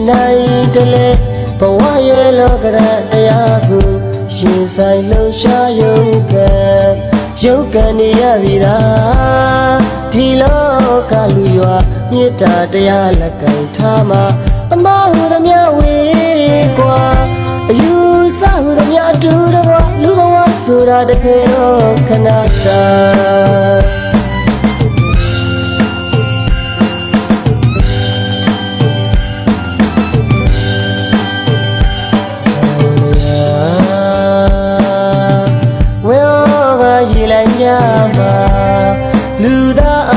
နိုင်တလဲဘဝရဲ့လောကရတရားကိုရှင်ဆိုင်လှရှားယုံကန်နေရပြီလားဒီလောကလူရွာမေတ္တာတရားလက်ကင်ထားမှာအမဟုသမျှဝေကွာအယူဆဟုသမျှတူတော့လူဘဝဆိုတာတကယ်တော့ခဏတာလူသားအ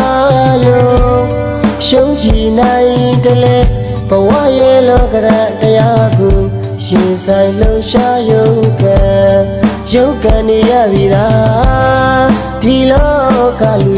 လုံးရှုံးချနိုင်တလဲဘဝရဲ့လောကရတရားကိုရှင်ဆိုင်လှရှားယုံကန်နေရပြီလားဒီလောကလူ